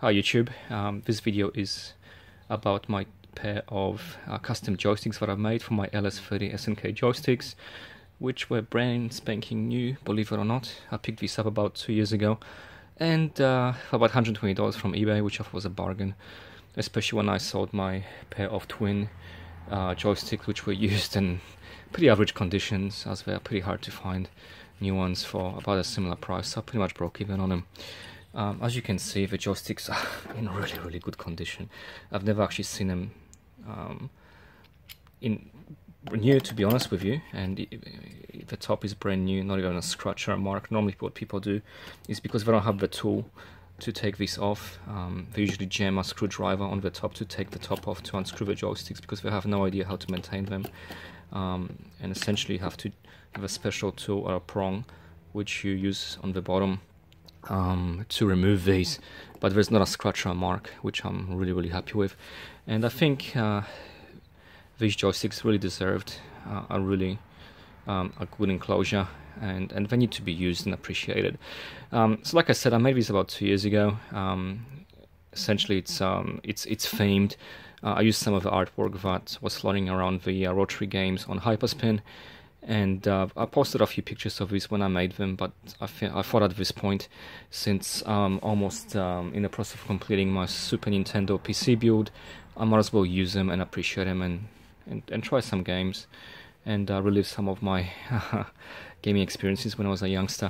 Hi YouTube, this video is about my pair of custom joysticks that I've made for my LS-30 Snk joysticks, which were brand spanking new, believe it or not. I picked these up about 2 years ago, and for about $120 from eBay, which I thought was a bargain, especially when I sold my pair of twin joysticks, which were used in pretty average conditions, as they're pretty hard to find new ones for about a similar price. So I pretty much broke even on them. As you can see, the joysticks are in really good condition. I've never actually seen them in new, to be honest with you, and the top is brand new, not even a scratch or a mark. Normally what people do is, because they don't have the tool to take this off, they usually jam a screwdriver on the top to take the top off to unscrew the joysticks, because they have no idea how to maintain them, and essentially have to have a special tool or a prong which you use on the bottom to remove these, but there's not a scratch or a mark, which I'm really happy with. And I think these joysticks really deserved a good enclosure, and they need to be used and appreciated. So like I said, I made these about 2 years ago. Essentially it's themed. I used some of the artwork that was floating around the rotary games on Hyperspin, and I posted a few pictures of these when I made them, but I thought at this point, since I'm almost in the process of completing my Super Nintendo PC build, I might as well use them and appreciate them and try some games and relive some of my gaming experiences when I was a youngster.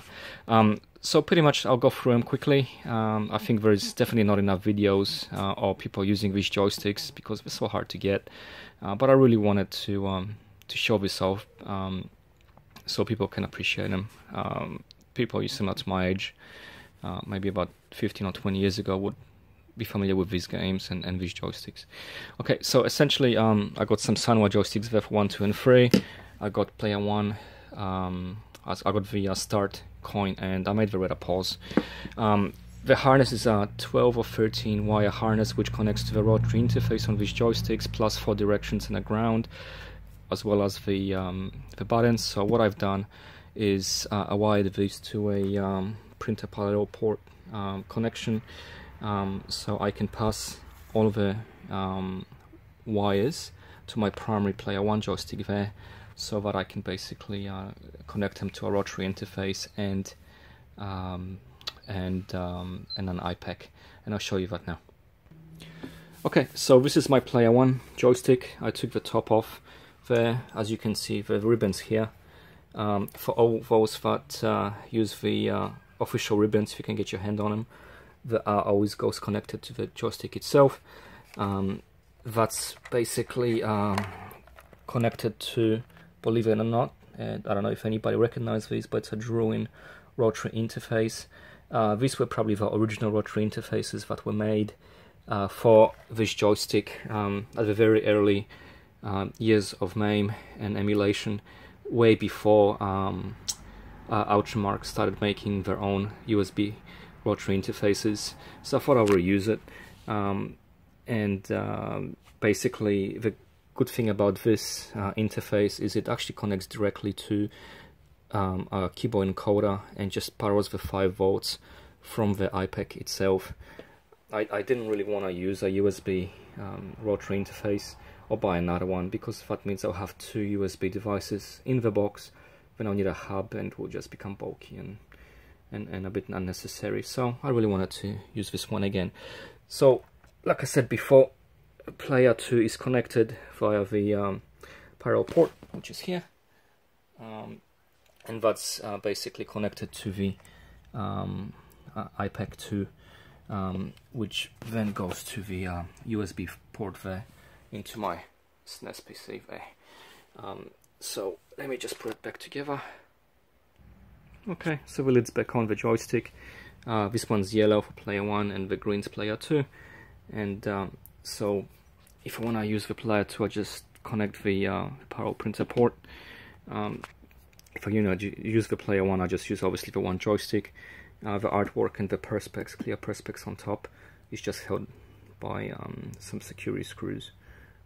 So pretty much I'll go through them quickly. I think there's definitely not enough videos or people using these joysticks because they're so hard to get, but I really wanted to show this off so people can appreciate them. People similar to my age, maybe about 15 or 20 years ago, would be familiar with these games and these joysticks. Okay, so essentially I got some Sanwa joysticks there for 1, 2, and 3. I got player 1, I got the start coin, and I made the radar pause. The harness is a 12 or 13 wire harness which connects to the rotary interface on these joysticks, plus 4 directions and a ground, as well as the buttons. So what I've done is I wired these to a printer parallel port connection, so I can pass all of the wires to my primary player 1 joystick there, so that I can basically connect them to a rotary interface and an iPack, and I'll show you that now. Okay, so this is my player 1 joystick. I took the top off there. As you can see, the ribbons here, for all those that use the official ribbons, if you can get your hand on them, that always goes connected to the joystick itself. That's basically connected to, believe it or not, and I don't know if anybody recognizes these, but it's a draw-in rotary interface. These were probably the original rotary interfaces that were made for this joystick at the very early years of MAME and emulation, way before Ultramark started making their own USB rotary interfaces. So I thought I would reuse it, and basically the good thing about this interface is it actually connects directly to a keyboard encoder and just powers the 5 volts from the iPack itself. I didn't really want to use a USB rotary interface or buy another one, because that means I'll have 2 USB devices in the box, then I'll need a hub, and it will just become bulky and a bit unnecessary. So I really wanted to use this one again. So like I said before, player 2 is connected via the parallel port, which is here, and that's basically connected to the iPack 2, which then goes to the USB port there into my SNES PC there. So let me just put it back together. Okay, so the lid's back on the joystick. This one's yellow for player 1 and the green's player 2. And so if I want to use the player 2, I just connect the parallel printer port. If I use the player 1, I just use obviously the one joystick. The artwork and the perspex, clear perspex on top, is just held by some security screws,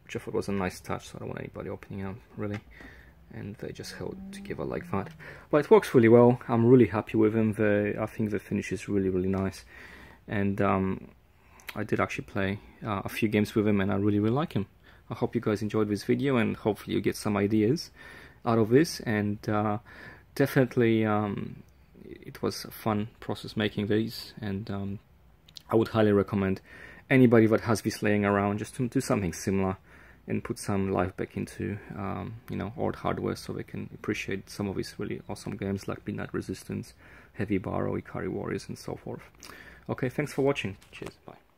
which I thought was a nice touch, so I don't want anybody opening out really. And they just held together like that. But it works really well. I'm really happy with them. I think the finish is really nice. And I did actually play a few games with him, and I really like him. I hope you guys enjoyed this video, and hopefully you get some ideas out of this. And definitely it was a fun process making these, and I would highly recommend anybody that has this laying around just to do something similar and put some life back into you know, old hardware, so they can appreciate some of these really awesome games like Midnight Resistance, Heavy Barrow, Ikari Warriors, and so forth. Okay, thanks for watching. Cheers, bye.